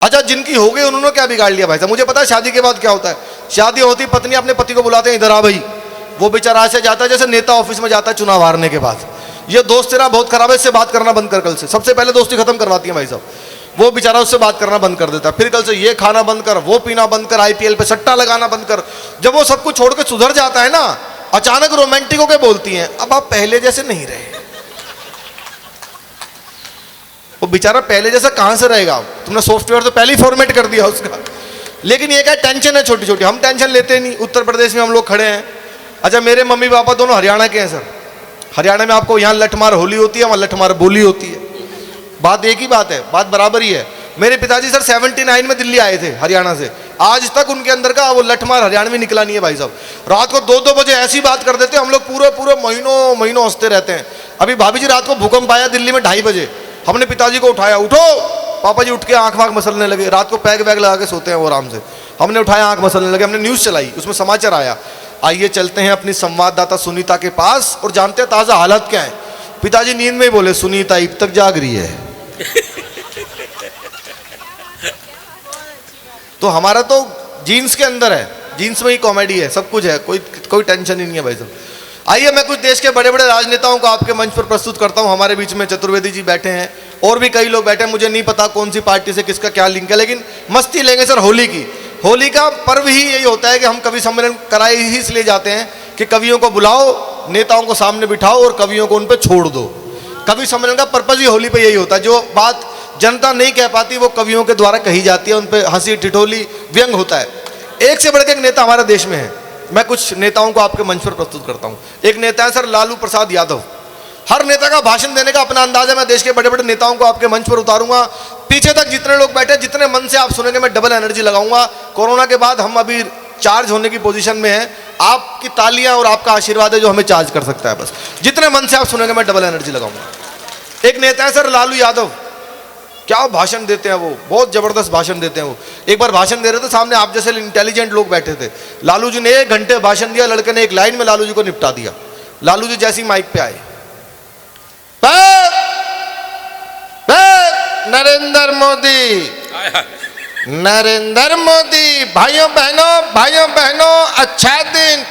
अच्छा, जिनकी हो गई उन्होंने क्या बिगाड़ लिया भाई साहब? मुझे पता है शादी के बाद क्या होता है। शादी होती, पत्नी अपने पति को बुलाते हैं, इधर आ भाई। वो बेचारा ऐसे जाता है जैसे नेता ऑफिस में जाता है चुनाव हारने के बाद। ये दोस्त तेरा बहुत खराब है, इससे बात करना बंद कर, कल से। सबसे पहले दोस्ती खत्म करवाती है भाई साहब। वो बेचारा उससे बात करना बंद कर देता है, फिर कल से ये खाना बंद कर, वो पीना बंद कर, आईपीएल पे सट्टा लगाना बंद कर। जब वो सब कुछ छोड़ के सुधर जाता है ना, अचानक रोमांटिक होकर बोलती हैं, अब आप पहले जैसे नहीं रहे। वो बेचारा पहले जैसा कहां से रहेगा? तुमने सॉफ्टवेयर तो पहले ही फॉर्मेट कर दिया उसका। लेकिन ये क्या टेंशन है छोटी छोटी, हम टेंशन लेते नहीं। उत्तर प्रदेश में हम लोग खड़े हैं। अच्छा, मेरे मम्मी पापा दोनों हरियाणा के हैं सर। हरियाणा में आपको यहाँ लठमार होली होती है, वहाँ लठमार बोली होती है। बात एक ही बात है, बात बराबर ही है। मेरे पिताजी सर 79 में दिल्ली आए थे हरियाणा से। आज तक उनके अंदर का वो लठमार हरियाणवी निकला नहीं है भाई साहब। रात को 2-2 बजे ऐसी बात कर देते, हम लोग पूरे पूरे महीनों महीनों हंसते रहते हैं। अभी भाभी जी रात को भूकंप आया दिल्ली में 2:30 बजे, हमने पिताजी को उठाया, उठो। पापा जी उठ के आंख वाँख मसलने लगे। रात को पैग वैग लगा के सोते हैं वो आराम से। हमने उठाया, आंख मसलने लगे। हमने न्यूज़ चलाई, उसमें समाचार आया। आइए चलते हैं अपनी संवाददाता सुनीता के पास और जानते हैं ताज़ा हालत क्या है। पिताजी नींद में ही बोले, सुनीता अब तक जाग रही है। तो हमारा तो जीन्स के अंदर है, जीन्स में ही कॉमेडी है, सब कुछ है, कोई टेंशन ही नहीं है भाई साहब। आइए मैं कुछ देश के बड़े बड़े राजनेताओं को आपके मंच पर प्रस्तुत करता हूं। हमारे बीच में चतुर्वेदी जी बैठे हैं और भी कई लोग बैठे हैं। मुझे नहीं पता कौन सी पार्टी से किसका क्या लिंक है, लेकिन मस्ती लेंगे सर होली की। होली का पर्व ही यही होता है कि हम कवि सम्मेलन कराए ही इसलिए जाते हैं कि कवियों को बुलाओ, नेताओं को सामने बिठाओ और कवियों को उन पर छोड़ दो। कवि सम्मेलन का पर्पज ही होली पे यही होता है। जो बात जनता नहीं कह पाती वो कवियों के द्वारा कही जाती है, उन पर हंसी ठिठोली व्यंग होता है। एक से बढ़ के एक नेता हमारे देश में है। मैं कुछ नेताओं को आपके मंच पर प्रस्तुत करता हूं। एक नेता है सर लालू प्रसाद यादव। हर नेता का भाषण देने का अपना अंदाज है। मैं देश के बड़े बड़े नेताओं को आपके मंच पर उतारूंगा। पीछे तक जितने लोग बैठे, जितने मन से आप सुनेंगे, मैं डबल एनर्जी लगाऊंगा। कोरोना के बाद हम अभी चार्ज होने की पोजीशन में हैं। आपकी तालियां और आपका आशीर्वाद है जो हमें चार्ज कर सकता है। बस जितने मन से आप सुनेंगे मैं डबल एनर्जी लगाऊंगा। एक नेता है सर लालू यादव। क्या भाषण देते हैं वो, बहुत जबरदस्त भाषण देते हैं वो। एक बार भाषण दे रहे थे, सामने आप जैसे इंटेलिजेंट लोग बैठे थे। लालू जी ने 1 घंटे भाषण दिया, लड़के ने 1 लाइन में लालू जी को निपटा दिया। लालू जी जैसी माइक पे आए, नरेंद्र मोदी, नरेंद्र मोदी, भाइयों बहनों अच्छा दिन।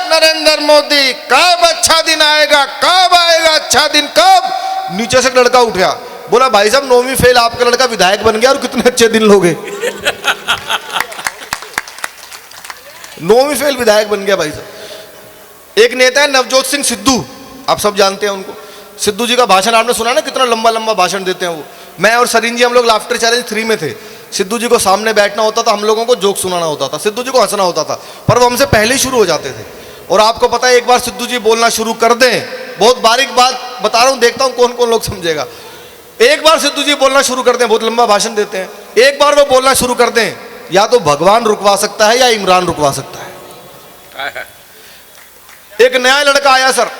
नरेंद्र मोदी, कब अच्छा दिन आएगा, कब आएगा अच्छा दिन, कब? नीचे से लड़का उठ गया, बोला भाई साहब 9वीं फेल आपका लड़का विधायक बन गया और कितने अच्छे दिन लोगे। 9वीं फेल विधायक बन गया भाई साहब। एक नेता है नवजोत सिंह सिद्धू, आप सब जानते हैं उनको। सिद्धू जी का भाषण आपने सुना ना, कितना लंबा लंबा भाषण देते हैं वो। मैं और सरीन जी हम लोग लाफ्टर चैलेंज 3 में थे। सिद्धू जी को सामने बैठना होता था, हम लोगों को जोक सुनाना होता था, सिद्धू जी को हंसना होता था, पर वो हमसे पहले ही शुरू हो जाते थे। और आपको पता है एक बार सिद्धू जी बोलना शुरू कर दें, बहुत बारीक बात बता रहा हूं, देखता हूं कौन कौन लोग समझेगा। एक बार सिद्धू जी बोलना शुरू कर दें, बहुत लंबा भाषण देते हैं, एक बार वो बोलना शुरू कर दें, या तो भगवान रुकवा सकता है या इमरान रुकवा सकता है। एक नया लड़का आया सर,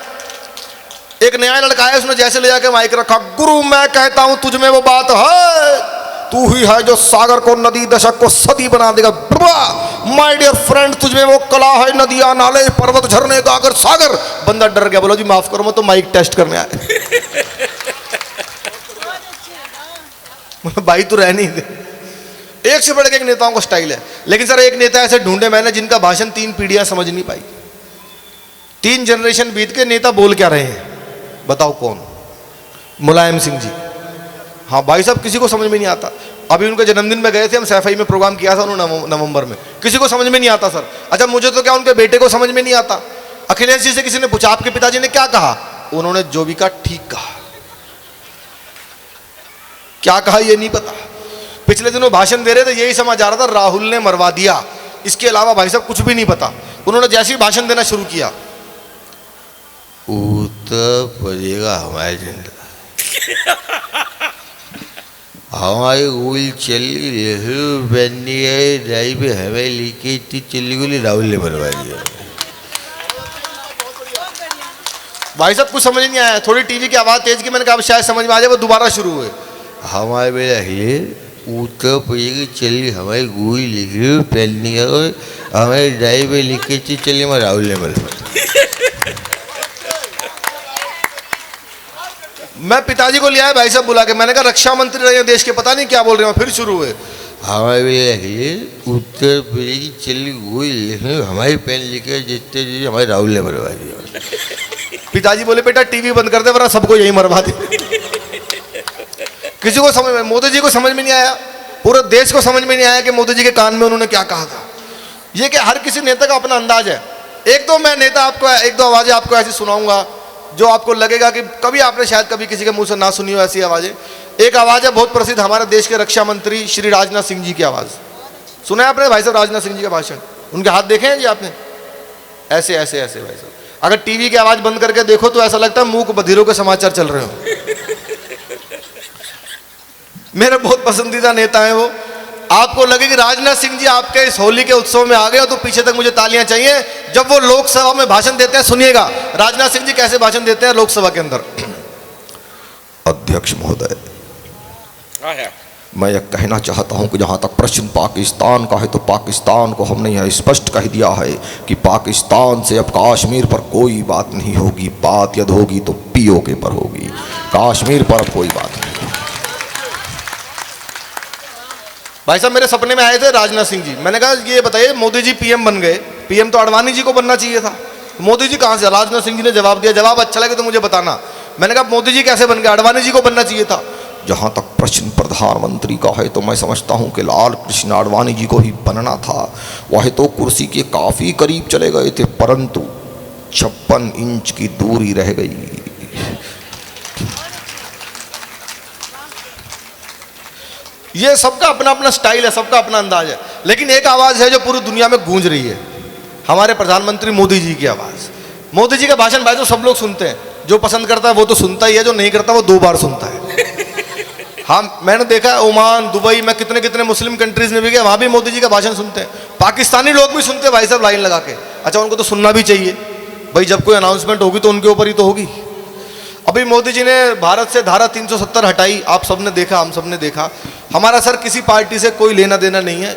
एक नया लड़का आया, उसने जैसे ले जाके माइक रखा, गुरु मैं कहता हूं तुझ में वो बात है, तू ही है जो सागर को नदी, दशक को सदी बना देगा। माय डियर फ्रेंड, तुझ में वो कला है, नदियां नाले पर्वत झरने गागर सागर। बंदा डर गया, बोलो जी माफ करो मैं तो माइक टेस्ट करने आया। भाई तू रह नहीं दे। एक से बढ़ के एक नेताओं का स्टाइल है। लेकिन सर एक नेता ऐसे ढूंढे मैंने जिनका भाषण 3 पीढ़ियां समझ नहीं पाई। 3 जनरेशन बीत के नेता बोल क्या रहे हैं, बताओ कौन? मुलायम सिंह जी। हाँ भाई साहब, किसी को समझ में नहीं आता। अभी उनके जन्मदिन में गए थे हम, सैफई में प्रोग्राम किया था उन्होंने नवंबर में, किसी को समझ में नहीं आता सर। अच्छा मुझे तो क्या, उनके बेटे को समझ में नहीं आता। अखिलेश जी से किसी ने पूछा आपके पिताजी ने क्या कहा, उन्होंने जो भी कहा ठीक कहा, क्या कहा ये नहीं पता। पिछले दिनों भाषण दे रहे थे, यही समझ आ रहा था राहुल ने मरवा दिया, इसके अलावा भाई साहब कुछ भी नहीं पता। उन्होंने जैसे ही भाषण देना शुरू किया, उत्तर पड़ेगा हमारे झंडा, हमारी गोली चली बननी है, ड्राइव हमें लीकेज थी, चली गोली राहुल ने बनवा दिया। भाई साहब कुछ समझ नहीं आया। थोड़ी टीवी की आवाज़ तेज की, मैंने कहा शायद समझ में आ जाए, वो दोबारा शुरू हुए। हमारे बेटा हिले उत्तर पड़ेगी चली, हमारी गोली लिखी पहननी है, हमारी ड्राइव लीकेज थी, चलिए मैं राहुल ने बनवा। मैं पिताजी को ले आया भाई साहब बुला के, मैंने कहा रक्षा मंत्री रहे देश के, पता नहीं क्या बोल रहे हो, फिर शुरू हुए हमारे उत्तर प्रदेश चली हुई लेकिन हमारी पेन लिखे जितने जी हमारे राहुल ने मरवा दिया। पिताजी बोले बेटा टीवी बंद कर दे वरना सबको यही मरवा दे। किसी को समझ में, मोदी जी को समझ में नहीं आया, पूरे देश को समझ में नहीं आया कि मोदी जी के कान में उन्होंने क्या कहा था। ये कि हर किसी नेता का अपना अंदाज है। एक दो मैं नेता आपको, एक दो आवाजें आपको ऐसी सुनाऊंगा जो आपको लगेगा कि कभी आपने शायद कभी किसी के मुंह से ना सुनी हो ऐसी आवाजें। एक आवाज है बहुत प्रसिद्ध, हमारे देश के रक्षा मंत्री श्री राजनाथ सिंह जी की आवाज। सुना है आपने भाई साहब राजनाथ सिंह जी का भाषण? उनके हाथ देखे हैं जी आपने? ऐसे ऐसे ऐसे भाई साहब, अगर टीवी की आवाज बंद करके देखो तो ऐसा लगता है मूक बधिरों के समाचार चल रहे हो। मेरे बहुत पसंदीदा नेता है वो। आपको लगे कि राजनाथ सिंह जी आपके इस होली के उत्सव में आ गए हो तो पीछे तक मुझे तालियां चाहिए। जब वो लोकसभा में भाषण देते हैं, सुनिएगा राजनाथ सिंह जी कैसे भाषण देते हैं लोकसभा के अंदर। अध्यक्ष महोदय, मैं यह कहना चाहता हूं कि जहां तक प्रश्न पाकिस्तान का है तो पाकिस्तान को हमने यह स्पष्ट कह दिया है कि पाकिस्तान से अब कश्मीर पर कोई बात नहीं होगी। बात यदि होगी तो पीओके पर होगी, कश्मीर पर अब कोई बात नहीं। भाई साहब मेरे सपने में आए थे राजनाथ सिंह जी। मैंने कहा ये बताइए मोदी जी पीएम बन गए, पीएम तो अडवाणी जी को बनना चाहिए था, मोदी जी कहां से? राजनाथ सिंह जी ने जवाब दिया, जवाब अच्छा लगे तो मुझे बताना। मैंने कहा मोदी जी कैसे बन गए? अडवाणी जी को बनना चाहिए था। जहां तक प्रश्न प्रधानमंत्री का है तो मैं समझता हूं कि लाल कृष्ण आडवाणी जी को ही बनना था। वह तो कुर्सी के काफी करीब चले गए थे परंतु 56 इंच की दूरी रह गई। ये सबका अपना अपना स्टाइल है, सबका अपना अंदाज है, लेकिन एक आवाज है जो पूरी दुनिया में गूंज रही है, हमारे प्रधानमंत्री मोदी जी की आवाज। मोदी जी का भाषण भाई तो सब लोग सुनते हैं, जो पसंद करता है वो तो सुनता ही है, जो नहीं करता वो 2 बार सुनता है। हाँ मैंने देखा है ओमान, दुबई में कितने कितने मुस्लिम कंट्रीज में भी गया, वहां भी मोदी जी का भाषण सुनते हैं। पाकिस्तानी लोग भी सुनते हैं भाई साहब लाइन लगा के। अच्छा उनको तो सुनना भी चाहिए भाई, जब कोई अनाउंसमेंट होगी तो उनके ऊपर ही तो होगी। अभी मोदी जी ने भारत से धारा 370 हटाई, आप सबने देखा, हम सबने देखा। हमारा सर किसी पार्टी से कोई लेना देना नहीं है,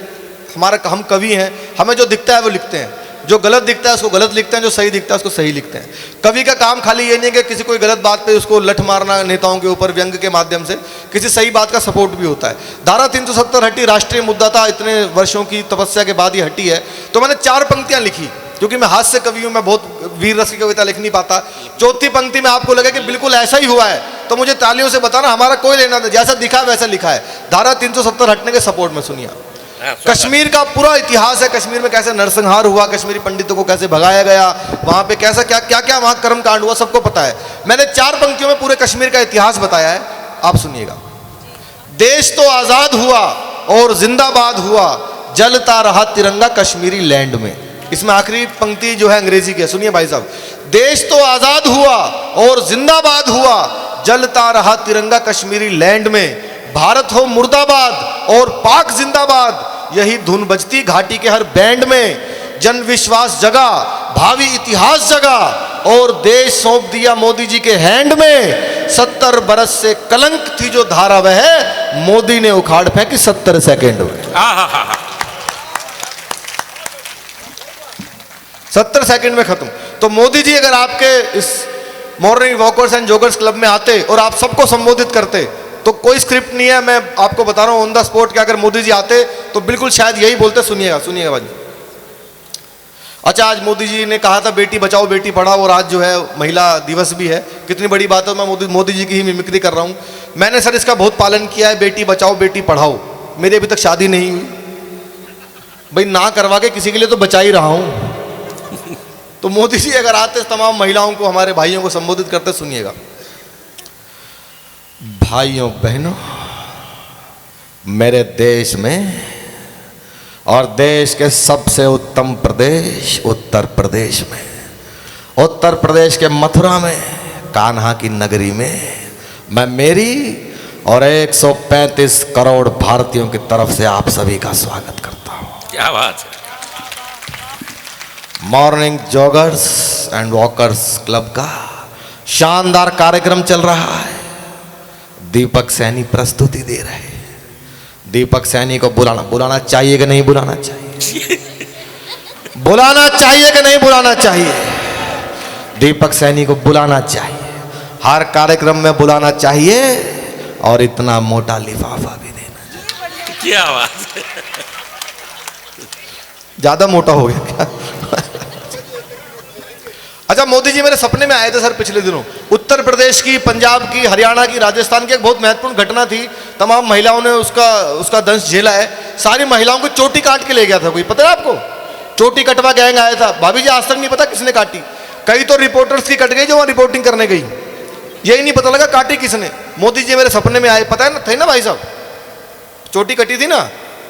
हमारा, हम कवि हैं, हमें जो दिखता है वो लिखते हैं, जो गलत दिखता है उसको गलत लिखते हैं, जो सही दिखता है उसको सही लिखते हैं। कवि का काम खाली ये नहीं है कि किसी कोई गलत बात पे उसको लठ मारना, नेताओं के ऊपर व्यंग के माध्यम से, किसी सही बात का सपोर्ट भी होता है। धारा 370 हटी, राष्ट्रीय मुद्दा था, इतने वर्षों की तपस्या के बाद ये हटी है। तो मैंने 4 पंक्तियां लिखी, क्योंकि मैं हास्य कवि हूं, मैं बहुत वीर रस की कविता लिख नहीं पाता। चौथी पंक्ति में आपको लगे कि बिल्कुल ऐसा ही हुआ है तो मुझे तालियों से बताना, हमारा कोई लेना नहीं, जैसा दिखा वैसा लिखा है। धारा 370 हटने के सपोर्ट में सुनिए। कश्मीर का पूरा इतिहास है, कश्मीर में कैसे नरसंहार हुआ, कश्मीरी पंडितों को कैसे भगाया गया, वहां पे कैसा क्या क्या क्या वहां कर्म कांड हुआ, सबको पता है। मैंने 4 पंक्तियों में पूरे कश्मीर का इतिहास बताया है, आप सुनिएगा। देश तो आजाद हुआ और जिंदाबाद हुआ, जलता रहा तिरंगा कश्मीरी लैंड में। इसमें आखिरी पंक्ति जो है अंग्रेजी की है, सुनिए भाई साहब। देश तो आजाद हुआ और जिंदाबाद हुआ, जलता रहा तिरंगा कश्मीरी लैंड में। भारत हो मुर्दाबाद और पाक जिंदाबाद, यही धुन बजती घाटी के हर बैंड में। जन विश्वास जगा, भावी इतिहास जगा और देश सौंप दिया मोदी जी के हैंड में। 70 बरस से कलंक थी जो धारा वह, मोदी ने उखाड़ फेंकी 70 सेकेंड में। 70 सेकंड में खत्म। तो मोदी जी अगर आपके इस morning walkers and joggers club में आते और आप सबको संबोधित करते, तो कोई स्क्रिप्ट नहीं है, मैं आपको बता रहा हूं ऑन द स्पॉट कि अगर मोदी जी आते तो बिल्कुल शायद यही बोलते। सुनिएगा सुनिएगा भाई। अच्छा आज मोदी जी ने कहा था बेटी बचाओ बेटी पढ़ाओ, और आज जो है महिला दिवस भी है, कितनी बड़ी बात है। मैं मोदी जी की ही मिमिक्री कर रहा हूं। मैंने सर इसका बहुत पालन किया है, बेटी बचाओ बेटी पढ़ाओ। मेरी अभी तक शादी नहीं हुई भाई, ना करवा के किसी के लिए तो बचा ही रहा हूं। तो मोदी जी अगर आते तमाम महिलाओं को, हमारे भाइयों को संबोधित करते, सुनिएगा। भाइयों बहनों, मेरे देश में और देश के सबसे उत्तम प्रदेश उत्तर प्रदेश में, उत्तर प्रदेश के मथुरा में, कान्हा की नगरी में, मैं मेरी और 135 करोड़ भारतीयों की तरफ से आप सभी का स्वागत करता हूं। क्या बात है। Morning joggers and walkers club का शानदार कार्यक्रम चल रहा है। दीपक सैनी प्रस्तुति दे रहे हैं। दीपक सैनी को बुलाना चाहिए कि नहीं बुलाना चाहिए? बुलाना चाहिए कि नहीं बुलाना चाहिए? दीपक सैनी को बुलाना चाहिए। हर कार्यक्रम में बुलाना चाहिए और इतना मोटा लिफाफा भी देना चाहिए। क्या बात है। ज्यादा मोटा हो गया क्या? अच्छा, मोदी जी मेरे सपने में आए थे सर पिछले दिनों। उत्तर प्रदेश की, पंजाब की, हरियाणा की, राजस्थान की एक बहुत महत्वपूर्ण घटना थी। तमाम महिलाओं ने उसका दंश झेला है। सारी महिलाओं को चोटी काट के ले गया था कोई, पता है आपको? चोटी कटवा गैंग आया था। भाभी जी आज तक नहीं पता किसने काटी। कई तो रिपोर्टर्स की कट गई जो वहां रिपोर्टिंग करने गई, यही नहीं पता लगा काटी किसने। मोदी जी मेरे सपने में आए, पता है ना, थे ना भाई साहब, चोटी कटी थी ना,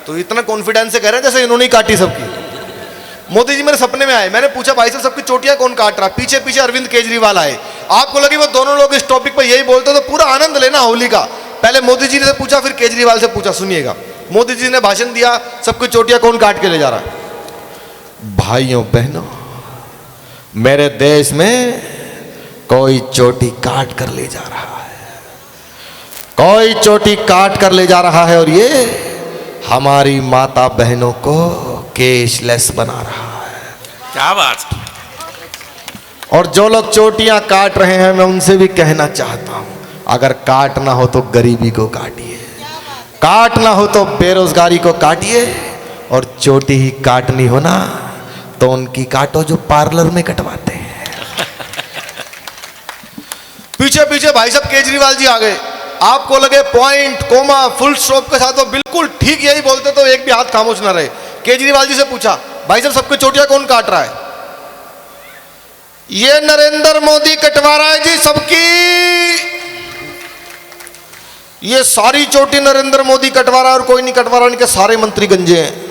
तो इतना कॉन्फिडेंस से कह रहे हैं जैसे इन्होंने ही काटी सबकी। मोदी जी मेरे सपने में आए, मैंने पूछा भाई साहब सबकी चोटियां कौन काट रहा? पीछे पीछे अरविंद केजरीवाल आए। आपको लगी वो दोनों लोग इस टॉपिक पर यही बोलते तो पूरा आनंद लेना होली का। पहले मोदी जी से पूछा, फिर केजरीवाल से पूछा। सुनिएगा, मोदी जी ने भाषण दिया, सबकी चोटियां कौन काट के ले जा रहा है? भाइयों बहनों, मेरे देश में कोई चोटी काट कर ले जा रहा है, कोई चोटी काट कर ले जा रहा है, और ये हमारी माता बहनों को केशलेस बना रहा है। क्या बात। और जो लोग चोटियां काट रहे हैं, मैं उनसे भी कहना चाहता हूं, अगर काटना हो तो गरीबी को काटिए, काटना हो तो बेरोजगारी को काटिए, और चोटी ही काटनी हो ना तो उनकी काटो जो पार्लर में कटवाते हैं। पीछे पीछे भाई साहब केजरीवाल जी आ गए। आपको लगे पॉइंट, कोमा, फुल स्टॉप के साथ वो बिल्कुल ठीक यही बोलते तो एक भी हाथ खामोश ना रहे। केजरीवाल जी से पूछा, भाई साहब सबकी चोटियां कौन काट रहा है? ये नरेंद्र मोदी कटवा रहा है जी सबकी, ये सारी चोटी नरेंद्र मोदी कटवा रहा है और कोई नहीं कटवा रहा, इनके सारे मंत्री गंजे हैं।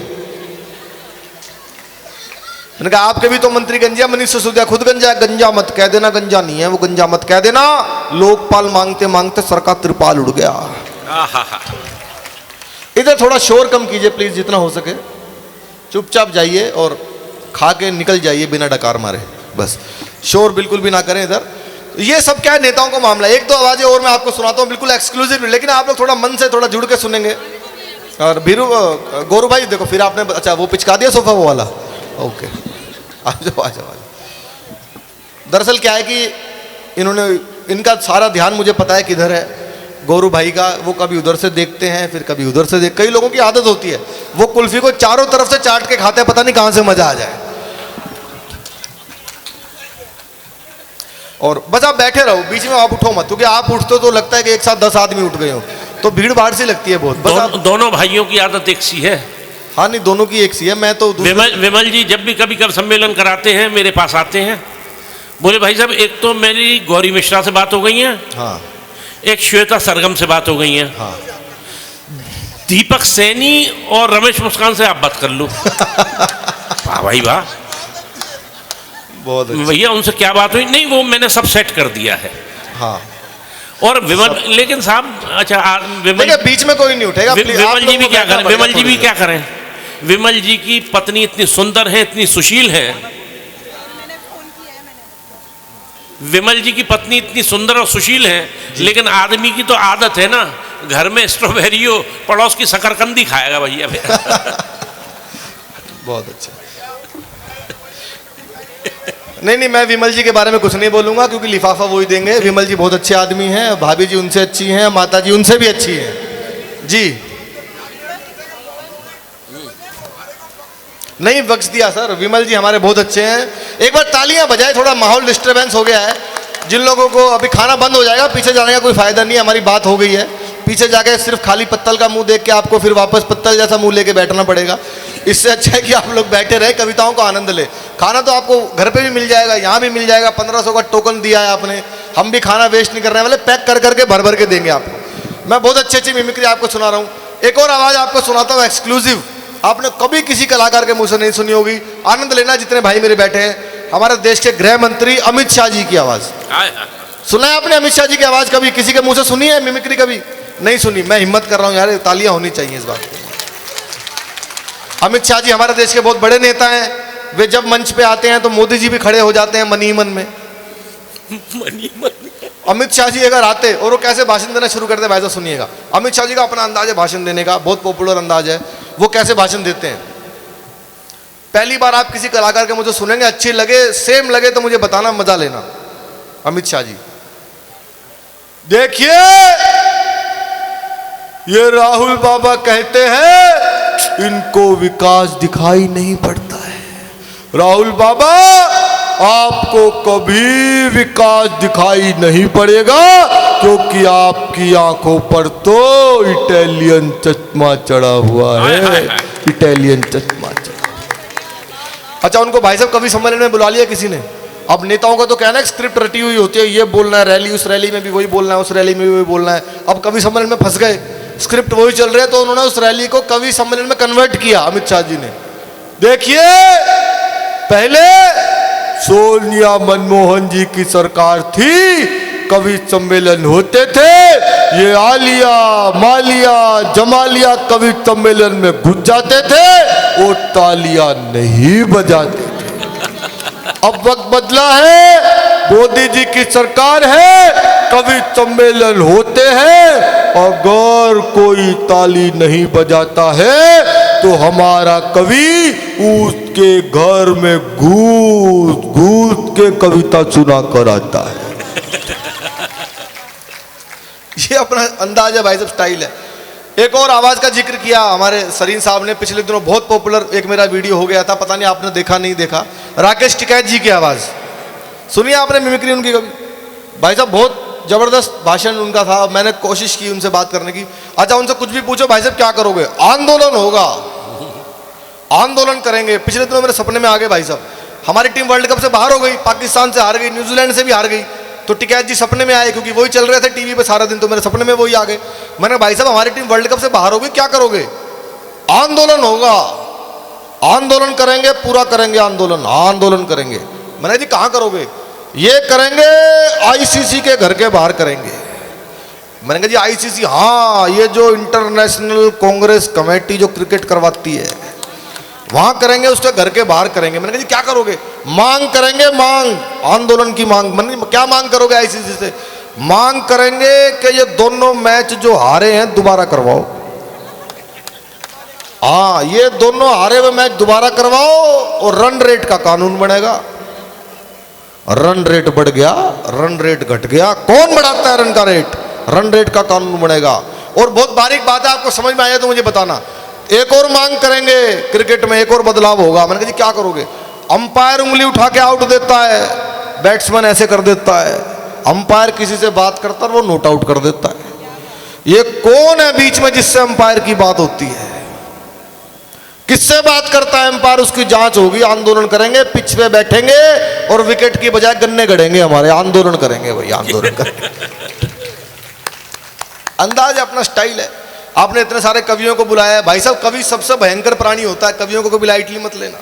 मैंने कहा आपके भी तो मंत्री गंजे हैं, मनीष सिसोदिया खुद गंजा है। गंजा मत कह देना, गंजा नहीं है वो, गंजा मत कह देना। लोकपाल मांगते मांगते सर का त्रिपाल उड़ गया। इधर थोड़ा शोर कम कीजिए प्लीज, जितना हो सके। चुपचाप जाइए और खा के निकल जाइए बिना डकार मारे, बस शोर बिल्कुल भी ना करें इधर। ये सब क्या है, नेताओं का मामला। एक दो आवाजें और मैं आपको सुनाता हूँ बिल्कुल एक्सक्लूसिव, लेकिन आप लोग थोड़ा मन से थोड़ा जुड़ के सुनेंगे। और भीरू, गौरू भाई देखो, फिर आपने अच्छा वो पिचका दिया सोफा वो वाला, ओके आ जाओ आ जाओ। दरअसल क्या है कि इन्होंने, इनका सारा ध्यान मुझे पता है किधर है। गौरू भाई का, वो कभी उधर से देखते हैं फिर कभी उधर से कई लोगों की आदत होती है, वो कुल्फी को चारों तरफ से चाट के खाते हैं, पता नहीं कहां से मजा आ जाए। और बस आप बैठे रहो, बीच में आप उठो मत, क्योंकि आप उठते हो तो लगता है कि एक साथ 10 आदमी उठ गए हो, तो भीड़ भाड़ सी लगती है बहुत। बस दोनों भाइयों की आदत एक सी है। हाँ नहीं, दोनों की एक सी है। मैं तो विमल जी जब भी कभी कभी सम्मेलन कराते हैं मेरे पास आते हैं, बोले भाई साहब एक तो मेरी गौरी मिश्रा से बात हो गई है, हाँ, एक श्वेता सरगम से बात हो गई है, हाँ, दीपक सैनी और रमेश मुस्कान से आप बात कर लो। वाह भाई वाह, बहुत भैया उनसे क्या बात हुई? नहीं वो मैंने सब सेट कर दिया है। हाँ, और विमल, लेकिन साहब अच्छा विमल बीच में कोई नहीं उठेगा। विमल जी भी क्या करें, विमल जी भी क्या करें? विमल जी की पत्नी इतनी सुंदर है, इतनी सुशील है, विमल जी की पत्नी इतनी सुंदर और सुशील है, लेकिन आदमी की तो आदत है ना, घर में स्ट्रॉबेरी हो पड़ोस की शकरकंदी खाएगा भैया। बहुत अच्छा। नहीं, मैं विमल जी के बारे में कुछ नहीं बोलूंगा, क्योंकि लिफाफा वो ही देंगे। विमल जी बहुत अच्छे आदमी हैं, भाभी जी उनसे अच्छी हैं, माता जी उनसे भी अच्छी हैं जी। नहीं बख्श दिया सर, विमल जी हमारे बहुत अच्छे हैं। एक बार तालियां बजाए, थोड़ा माहौल डिस्टर्बेंस हो गया है। जिन लोगों को अभी खाना बंद हो जाएगा, पीछे जाने का कोई फायदा नहीं है, हमारी बात हो गई है। पीछे जाके सिर्फ खाली पत्तल का मुंह देख के आपको फिर वापस पत्तल जैसा मुंह लेके बैठना पड़ेगा। इससे अच्छा है कि आप लोग बैठे रहे, कविताओं का आनंद ले। खाना तो आपको घर पे भी मिल जाएगा, यहाँ भी मिल जाएगा। 1500 का टोकन दिया है आपने, हम भी खाना वेस्ट नहीं करने वाले, पैक कर करके भर भर के देंगे आपको। मैं बहुत अच्छी मिमिक्री आपको सुना रहा हूँ। एक और आवाज़ आपको सुनाता हूँ एक्सक्लूसिव, आपने कभी किसी कलाकार के मुंह से नहीं सुनी होगी। आनंद लेना जितने भाई मेरे बैठे हैं। हमारे देश के गृह मंत्री अमित शाह जी की आवाज़ सुना है आपने? अमित शाह जी की आवाज़ कभी किसी के मुंह से सुनी है? मिमिक्री कभी नहीं सुनी? मैं हिम्मत कर रहा हूँ यार, तालियां होनी चाहिए इस बात पे। अमित शाह जी हमारे देश के बहुत बड़े नेता हैं। वे जब मंच पे आते हैं तो मोदी जी भी खड़े हो जाते हैं मनी मन में। अमित शाह जी अगर आते और वो कैसे भाषण देना शुरू करते हैं, भाई साहब सुनिएगा। अमित शाह जी का अपना अंदाज है भाषण देने का, बहुत पॉपुलर अंदाज है। वो कैसे भाषण देते हैं, पहली बार आप किसी कलाकार के मुझे सुनेंगे, अच्छी लगे सेम लगे तो मुझे बताना, मजा लेना। अमित शाह जी देखिए, ये राहुल बाबा कहते हैं इनको विकास दिखाई नहीं पड़ता है। राहुल बाबा, आपको कभी विकास दिखाई नहीं पड़ेगा, क्योंकि आपकी आंखों पर तो इटालियन चश्मा चढ़ा हुआ है। इटालियन चश्मा चढ़ा। अच्छा, उनको भाई साहब कवि सम्मेलन में बुला लिया किसी ने। अब नेताओं का तो कहना है स्क्रिप्ट रटी हुई होती है, ये बोलना है रैली, उस रैली में भी वही बोलना है, उस रैली में भी वही बोलना है। अब कवि सम्मेलन में फंस गए, स्क्रिप्ट वही चल रहे, तो उन्होंने उस रैली को कवि सम्मेलन में कन्वर्ट किया अमित शाह जी ने। देखिए, पहले सोनिया मनमोहन जी की सरकार थी, कवि सम्मेलन होते थे, ये आलिया मालिया जमालिया कवि सम्मेलन में घुस जाते थे और तालियां नहीं बजाते थे। अब वक्त बदला है, मोदी जी की सरकार है, कवि सम्मेलन होते हैं, अगर कोई ताली नहीं बजाता है तो हमारा कवि उसके घर में घूस घूस के कविता सुना कर आता है। ये अपना अंदाज है भाई साहब, स्टाइल है। एक और आवाज का जिक्र किया हमारे सरीन साहब ने, पिछले दिनों बहुत पॉपुलर एक मेरा वीडियो हो गया था, पता नहीं आपने देखा नहीं देखा, राकेश टिकैत जी की आवाज सुनिए आपने, मिमिक्री उनकी कभी। भाई साहब बहुत जबरदस्त भाषण उनका था, मैंने कोशिश की उनसे बात करने की। अच्छा, उनसे कुछ भी पूछो, भाई साहब क्या करोगे? आंदोलन होगा, आंदोलन करेंगे। पिछले दिनों मेरे सपने में आ गए भाई साहब, हमारी टीम वर्ल्ड कप से बाहर हो गई, पाकिस्तान से हार गई, न्यूजीलैंड से भी हार गई, तो टिकैत जी सपने में आए, क्योंकि वही चल रहे थे टीवी पे सारा दिन, तो मेरे सपने में वही आ गए। मैंने भाई साहब हमारी टीम वर्ल्ड कप से बाहर हो गई, क्या करोगे? आंदोलन होगा, आंदोलन करेंगे, पूरा करेंगे आंदोलन, आंदोलन करेंगे। मैंने जी कहाँ करोगे? ये करेंगे आईसीसी के घर के बाहर करेंगे। मैंने कहा जी आईसीसी, हाँ, ये जो इंटरनेशनल कांग्रेस कमेटी जो क्रिकेट करवाती है वहां करेंगे, उसके घर के बाहर करेंगे। मैंने कहा जी क्या करोगे? मांग करेंगे, मांग, आंदोलन की मांग। मैंने क्या मांग करोगे आईसीसी से? मांग करेंगे कि ये दोनों मैच जो हारे हैं दोबारा करवाओ। हाँ, ये दोनों हारे हुए मैच दोबारा करवाओ और रन रेट का कानून बनेगा। रन रेट बढ़ गया, रन रेट घट गया, कौन बढ़ाता है रन का रेट? रन रेट का कानून बनेगा। और बहुत बारीक बात है, आपको समझ में आया तो मुझे बताना। एक और मांग करेंगे क्रिकेट में, एक और बदलाव होगा। मैंने कहा जी क्या करोगे? अंपायर उंगली उठा के आउट देता है, बैट्समैन ऐसे कर देता है, अंपायर किसी से बात करता है वो नोट आउट कर देता है। ये कौन है बीच में जिससे अंपायर की बात होती है? किससे बात करता है अंपायर? उसकी जांच होगी। आंदोलन करेंगे, पिच पे बैठेंगे और विकेट की बजाय गन्ने गड़ेंगे हमारे। आंदोलन करेंगे भाई, आंदोलन करेंगे। अंदाज अपना स्टाइल है। आपने इतने सारे कवियों को बुलाया है। भाई साहब कवि सबसे भयंकर प्राणी होता है, कवियों को कभी लाइटली मत लेना।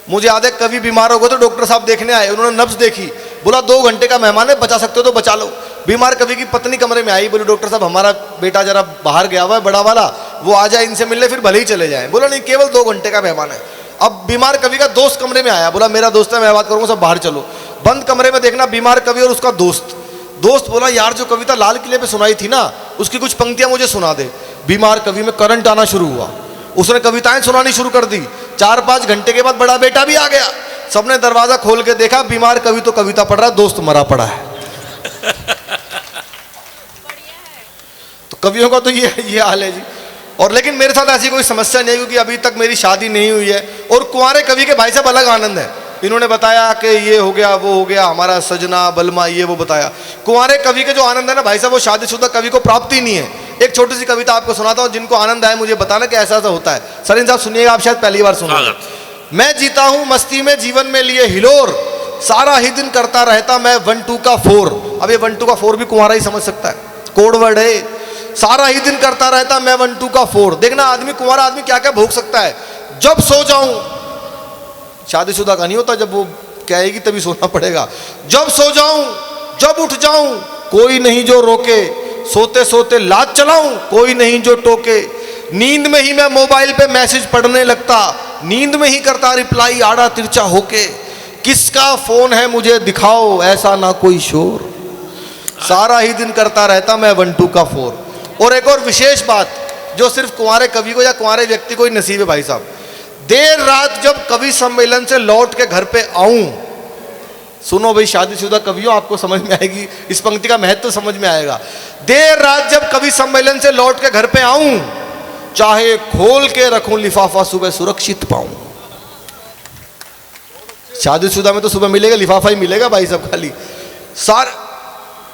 मुझे याद है कवि बीमार हो गए तो डॉक्टर साहब देखने आए, उन्होंने नब्ज देखी, बोला 2 घंटे का मेहमान है, बचा सकते हो तो बचा लो। बीमार कवि की पत्नी कमरे में आई, बोली डॉक्टर साहब हमारा बेटा जरा बाहर गया हुआ है बड़ा वाला, वो आ जाए इनसे मिलने, फिर भले ही चले जाए। बोला नहीं, केवल 2 घंटे का मेहमान है। अब बीमार कवि का दोस्त कमरे में आया, बोला मेरा दोस्त है, मैं बात करूंगा, सब बाहर चलो। बंद कमरे में देखना बीमार कवि और उसका दोस्त। दोस्त बोला यार जो कविता लाल किले पे सुनाई थी ना, उसकी कुछ पंक्तियां मुझे सुना दे। बीमार कवि में करंट आना शुरू हुआ, उसने कविताएं सुनानी शुरू कर दी। 4-5 घंटे के बाद बड़ा बेटा भी आ गया। सबने दरवाजा खोल के देखा, बीमार कवि तो कविता पढ़ रहा है, दोस्त मरा पड़ा है। तो कवियों का तो ये हाल है जी। और लेकिन मेरे साथ ऐसी कोई समस्या नहीं, क्योंकि अभी तक मेरी शादी नहीं हुई है। और कुंवारे कवि के भाई साहब अलग आनंद है। इन्होंने बताया कि ये हो गया वो हो गया, हमारा सजना बलमा ये वो बताया। कुंवारे कवि के जो आनंद है ना भाई साहब, वो शादीशुदा कवि को प्राप्ति नहीं है। एक छोटी सी कविता आपको सुनाता हूँ, जिनको आनंद आए मुझे बताना कि ऐसा होता है। सरीन साहब सुनिएगा, आप शायद पहली बार सुना। मैं जीता हूँ मस्ती में जीवन में लिए हिलोर, सारा ही दिन करता रहता मैं 1-2 का 4। अब ये 1-2 का 4 भी कुंवारा ही समझ सकता है, कोड वर्ड है। सारा ही दिन करता रहता मैं 1-2 का 4। देखना आदमी, कुंवारा आदमी क्या क्या भोग सकता है। जब सो जाऊं, शादीशुदा का नहीं होता, जब वो कहेगी तभी सोना पड़ेगा। जब सो जाऊं, जब उठ जाऊं, कोई नहीं जो रोके, सोते सोते लात चलाऊं, कोई नहीं जो टोके। नींद में ही मैं मोबाइल पे मैसेज पढ़ने लगता, नींद में ही करता रिप्लाई आड़ा तिरछा होके। किसका फोन है मुझे दिखाओ, ऐसा ना कोई शोर। सारा ही दिन करता रहता मैं 1-2 का 4। और एक और विशेष बात जो सिर्फ कुंवारे कवि को या कुंवारे व्यक्ति को ही नसीब है भाई साहब, देर रात जब कवि सम्मेलन से लौट के घर पे आऊं, सुनो भाई शादीशुदा कवियों, आपको समझ में आएगी, इस पंक्ति का महत्व समझ में आएगा। देर रात जब कवि सम्मेलन से लौट के घर पे आऊं, चाहे खोल के रखूं लिफाफा, सुबह सुरक्षित पाऊं। शादीशुदा में तो सुबह मिलेगा लिफाफा ही मिलेगा भाई सब खाली।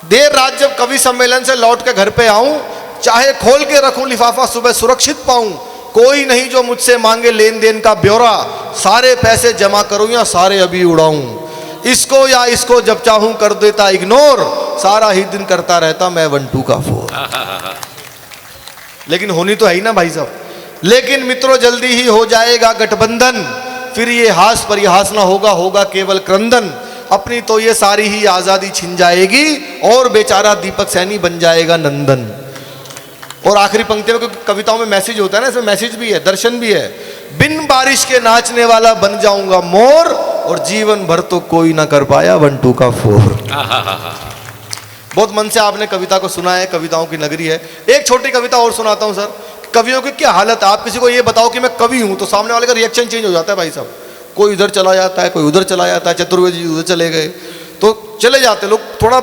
देर रात जब कवि सम्मेलन से लौट के घर पे आऊं, चाहे खोल के रखूं लिफाफा, सुबह सुरक्षित पाऊं। कोई नहीं जो मुझसे मांगे लेन देन का ब्यौरा, सारे पैसे जमा करूं या सारे अभी उड़ाऊं। इसको या इसको जब चाहूं कर देता इग्नोर, सारा ही दिन करता रहता मैं 1 2 का 4। लेकिन होनी तो है ही ना भाई साहब। लेकिन मित्रों जल्दी ही हो जाएगा गठबंधन, फिर ये हास परिहास ना होगा, होगा केवल क्रंदन। अपनी तो ये सारी ही आजादी छिन जाएगी और बेचारा दीपक सैनी बन जाएगा नंदन। और आखिरी पंक्ति में, क्योंकि कविताओं में मैसेज होता है ना, इसमें मैसेज भी है, दर्शन भी है। बिन बारिश के नाचने वाला बन जाऊंगा मोर, और जीवन भर तो कोई ना कर पाया 1 2 का 4। बहुत मन से आपने कविता को सुना है, कविताओं की नगरी है। एक छोटी कविता और सुनाता हूं सर। कवियों की क्या हालत है, आप किसी को ये बताओ कि मैं कवि हूं, तो सामने वाले का रिएक्शन चेंज हो जाता है भाई साहब। कोई इधर चला जाता है, कोई उधर चला जाता है, चतुर्वेदी जी उधर चले गए, तो चले जाते लोग, थोड़ा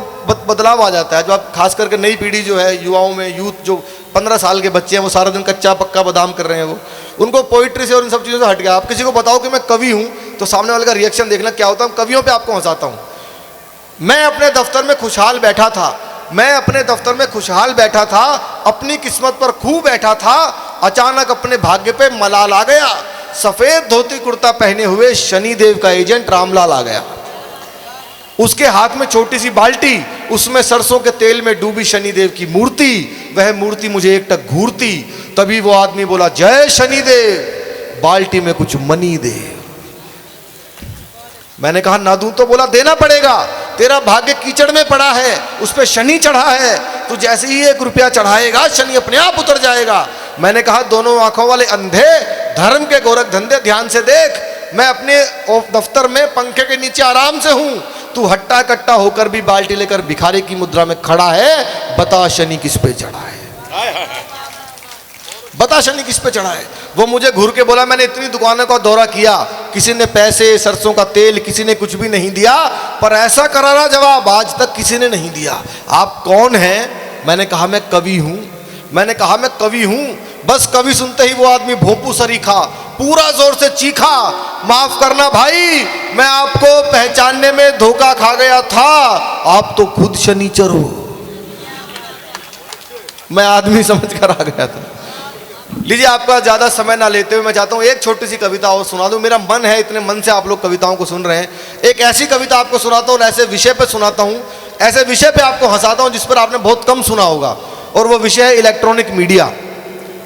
बदलाव आ जाता है। जो आप खास करके नई पीढ़ी जो है, युवाओं में यूथ जो 15 साल के बच्चे हैं, वो सारा दिन कच्चा पक्का बादाम कर रहे हैं, वो उनको पोइट्री से और इन सब चीज़ों से हट गया। आप किसी को बताओ कि मैं कवि हूँ, तो सामने वाले का रिएक्शन देखना क्या होता है। कवियों पे आपको हंसाता हूँ। मैं अपने दफ्तर में खुशहाल बैठा था, मैं अपने दफ्तर में खुशहाल बैठा था, अपनी किस्मत पर खूब बैठा था, अचानक अपने भाग्य पे मलाल आ गया। सफेद धोती कुर्ता पहने हुए शनिदेव का एजेंट रामलाल आ गया। उसके हाथ में छोटी सी बाल्टी, उसमें सरसों के तेल में डूबी शनिदेव की मूर्ति। वह मूर्ति मुझे एकटक घूरती। तभी वो आदमी बोला, जय शनिदेव, बाल्टी में कुछ मनी दे। मैंने कहा ना दूं, तो बोला देना पड़ेगा, तेरा भाग्य कीचड़ में पड़ा है, उस पर शनि चढ़ा है, तू जैसे ही 1 रुपया चढ़ाएगा शनि अपने आप उतर जाएगा। मैंने कहा दोनों आंखों वाले अंधे, धर्म के गोरख धंधे ध्यान से देख, मैं अपने दफ्तर में पंखे के नीचे आराम से हूं, तू हट्टा कट्टा होकर भी बाल्टी लेकर भिखारी की मुद्रा में खड़ा है। बता शनि किस पे चढ़ा है, बता शनि किस पे चढ़ा है। वो मुझे घूर के बोला, मैंने इतनी दुकानों का दौरा किया, किसी ने पैसे, सरसों का तेल, किसी ने कुछ भी नहीं दिया, पर ऐसा करारा जवाब आज तक किसी ने नहीं दिया। आप कौन हैं? मैंने कहा मैं कवि हूं। मैंने कहा मैं कवि हूं। बस कवि सुनते ही वो आदमी भोंपू सरीखा, पूरा जोर से चीखा, माफ करना भाई, मैं आपको पहचानने में धोखा खा गया था, आप तो खुद शनिचर हो। मैं आदमी समझ कर आ गया था। लीजिए, आपका ज्यादा समय ना लेते हुए मैं चाहता हूं एक छोटी सी कविता और सुना दूं। मेरा मन है, इतने मन से आप लोग कविताओं को सुन रहे हैं, एक ऐसी कविता आपको सुनाता हूं, ऐसे विषय पे सुनाता हूं, ऐसे विषय पे आपको हंसाता हूं जिस पर आपने बहुत कम सुना होगा, और वो विषय है इलेक्ट्रॉनिक मीडिया।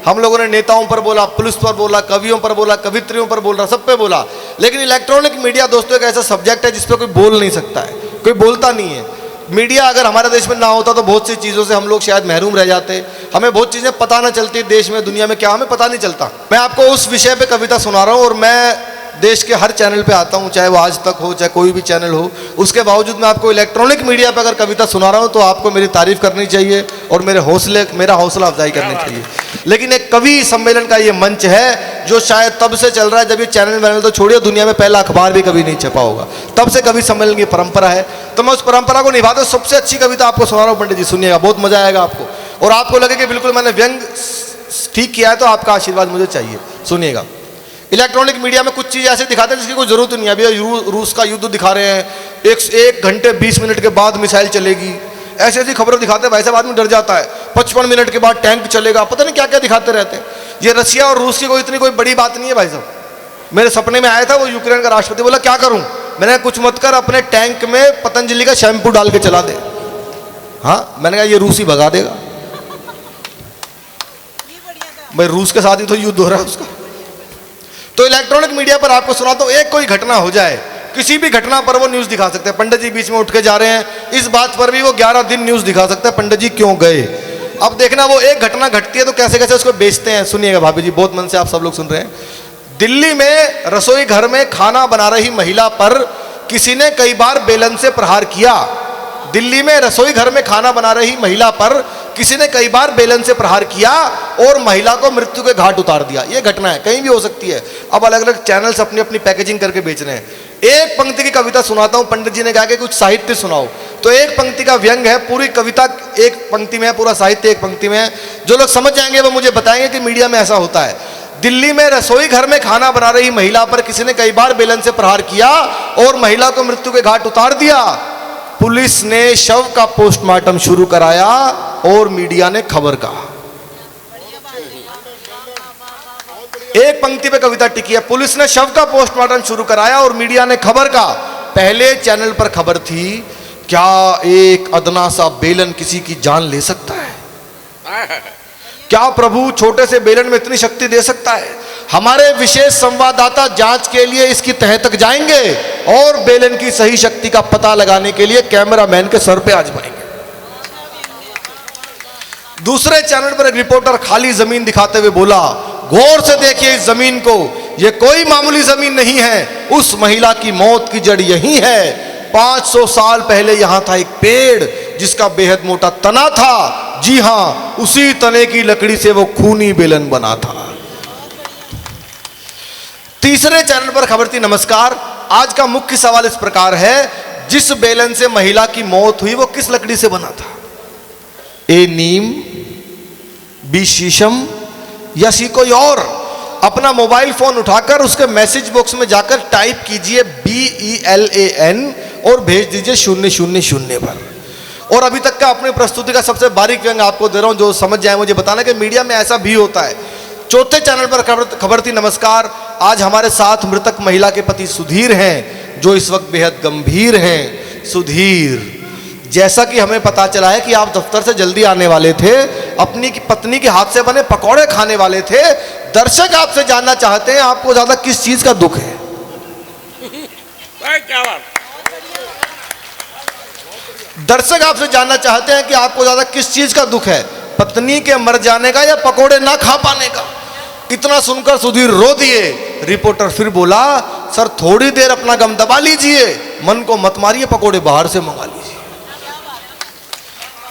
हम लोगों ने नेताओं पर बोला, पुलिस पर बोला, कवियों पर बोला, कवित्रियों पर बोल रहा, सब पे बोला, लेकिन इलेक्ट्रॉनिक मीडिया दोस्तों एक ऐसा सब्जेक्ट है जिस पर कोई बोल नहीं सकता है, कोई बोलता नहीं है। मीडिया अगर हमारे देश में ना होता तो बहुत सी चीज़ों से हम लोग शायद महरूम रह जाते, हमें बहुत चीज़ें पता ना चलती, देश में दुनिया में क्या हमें पता नहीं चलता। मैं आपको उस विषय पे कविता सुना रहा हूँ, और मैं देश के हर चैनल पे आता हूँ, चाहे वो आज तक हो, चाहे कोई भी चैनल हो, उसके बावजूद मैं आपको इलेक्ट्रॉनिक मीडिया पे अगर कविता सुना रहा हूँ तो आपको मेरी तारीफ करनी चाहिए और मेरा हौसला अफजाई करनी चाहिए। लेकिन एक कवि सम्मेलन का ये मंच है जो शायद तब से चल रहा है जब ये चैनल वैनल तो छोड़िए, दुनिया में पहला अखबार भी कभी नहीं छपा होगा, तब से कवि सम्मेलन की परंपरा है। तो मैं उस परंपरा को निभाते हुए सबसे अच्छी कविता आपको सुना रहा हूँ। पंडित जी सुनिएगा, बहुत मजा आएगा आपको, और आपको लगे कि बिल्कुल मैंने व्यंग ठीक किया है, तो आपका आशीर्वाद मुझे चाहिए। सुनिएगा। इलेक्ट्रॉनिक मीडिया में कुछ चीज़ ऐसे दिखाते हैं जिसकी कोई जरूरत नहीं है। अभी रूस का युद्ध दिखा रहे हैं, 1 घंटे 20 मिनट के बाद मिसाइल चलेगी, ऐसी ऐसी खबरें दिखाते हैं, भाई साहब आदमी डर जाता है। 55 मिनट के बाद टैंक चलेगा, पता नहीं क्या क्या दिखाते रहते हैं। ये रशिया और रूस की कोई बड़ी बात नहीं है भाई साहब। मेरे सपने में आया था वो यूक्रेन का राष्ट्रपति, बोला क्या करूं? मैंने कुछ मत कर, अपने टैंक में पतंजलि का शैम्पू डाल के चला दे। हाँ, मैंने कहा ये रूसी भगा देगा भाई, रूस के साथ ही तो युद्ध हो रहा है उसका। तो इलेक्ट्रॉनिक मीडिया पर आपको सुनाता हूं, एक कोई घटना हो जाए, किसी भी घटना पर वो न्यूज दिखा सकते हैं। पंडित जी बीच में उठ के जा रहे हैं, इस बात पर भी वो 11 दिन न्यूज दिखा सकते हैं, पंडित जी क्यों गए। अब देखना वो एक घटना घटती है तो कैसे कैसे उसको बेचते हैं। सुनिएगा भाभी जी, बहुत मन से आप सब लोग सुन रहे हैं। दिल्ली में रसोई घर में खाना बना रही महिला पर किसी ने कई बार बेलन से प्रहार किया। दिल्ली में रसोई घर में खाना बना रही महिला पर किसी ने कई बार बेलन से प्रहार किया और महिला को मृत्यु के घाट उतार दिया। ये घटना है, कहीं भी हो सकती है। अब अलग अलग चैनल्स अपनी अपनी पैकेजिंग करके बेच रहे हैं। एक पंक्ति की कविता सुनाता हूं, पंडित जी ने कहा कि कुछ साहित्य सुनाओ, तो एक पंक्ति का व्यंग है, पूरी कविता एक पंक्ति में है, पूरा साहित्य एक पंक्ति में है। जो लोग समझ जाएंगे वो मुझे बताएंगे कि मीडिया में ऐसा होता है। दिल्ली में रसोई घर में खाना बना रही महिला पर किसी ने कई बार बेलन से प्रहार किया और महिला को मृत्यु के घाट उतार दिया। पुलिस ने शव का पोस्टमार्टम शुरू कराया और मीडिया ने खबर कहा। एक पंक्ति पे कविता टिकी है, पुलिस ने शव का पोस्टमार्टम शुरू कराया और मीडिया ने खबर का। पहले चैनल पर खबर थी, क्या एक अदना सा बेलन किसी की जान ले सकता है? क्या प्रभु छोटे से बेलन में इतनी शक्ति दे सकता है? हमारे विशेष संवाददाता जांच के लिए इसकी तह तक जाएंगे और बेलन की सही शक्ति का पता लगाने के लिए कैमरामैन के सर पे आजमाएंगे। दूसरे चैनल पर एक रिपोर्टर खाली जमीन दिखाते हुए बोला, गौर से देखिए इस जमीन को, यह कोई मामूली जमीन नहीं है, उस महिला की मौत की जड़ यही है। 500 साल पहले यहां था एक पेड़ जिसका बेहद मोटा तना था। जी हां, उसी तने की लकड़ी से वो खूनी बेलन बना था। तीसरे चैनल पर खबर थी, नमस्कार, आज का मुख्य सवाल इस प्रकार है, जिस बेलन से महिला की मौत हुई वो किस लकड़ी से बना था? ए नीम, बी शीशम या सी कोई और? अपना मोबाइल फोन उठाकर उसके मैसेज बॉक्स में जाकर टाइप कीजिए BELAN और भेज दीजिए 000 पर। और अभी तक का अपनी प्रस्तुति का सबसे बारीक व्यंग आपको दे रहा हूं, जो समझ जाए मुझे बताना कि मीडिया में ऐसा भी होता है। चौथे चैनल पर खबर थी, नमस्कार, आज हमारे साथ मृतक महिला के पति सुधीर हैं जो इस वक्त बेहद गंभीर हैं। सुधीर, जैसा कि हमें पता चला है कि आप दफ्तर से जल्दी आने वाले थे, अपनी पत्नी के हाथ से बने पकौड़े खाने वाले थे। दर्शक आपसे जानना चाहते हैं आपको ज्यादा किस चीज का दुख है? क्या बात? दर्शक आपसे जानना चाहते हैं कि आपको ज्यादा किस चीज का दुख है, पत्नी के मर जाने का या पकोड़े ना खा पाने का? इतना सुनकर सुधीर रो दिए। रिपोर्टर फिर बोला, सर थोड़ी देर अपना गम दबा लीजिए, मन को मत मारिए, पकोड़े बाहर से मंगा लीजिए।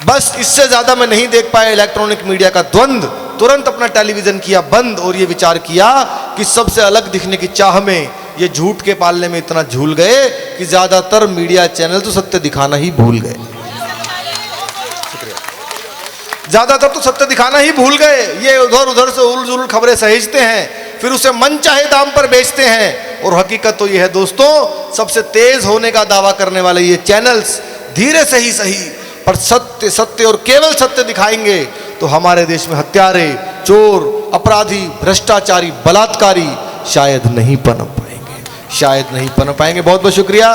बस इससे ज्यादा मैं नहीं देख पाया इलेक्ट्रॉनिक मीडिया का द्वंद। तुरंत अपना टेलीविजन किया बंद और ये विचार किया कि सबसे अलग दिखने की चाह में ये झूठ के पालने में इतना झूल गए कि ज्यादातर मीडिया चैनल तो सत्य दिखाना ही भूल गए। ज्यादातर तो सत्य दिखाना ही भूल गए। ये उधर उधर से उल जुल खबरें सहेजते हैं, फिर उसे मन चाहे दाम पर बेचते हैं। और हकीकत तो यह है दोस्तों, सबसे तेज होने का दावा करने वाले ये चैनल्स धीरे से ही सही पर सत्य सत्य और केवल सत्य दिखाएंगे तो हमारे देश में हत्यारे, चोर, अपराधी, भ्रष्टाचारी, बलात्कारी शायद नहीं पनप पाएंगे, शायद नहीं पनप पाएंगे। बहुत बहुत शुक्रिया।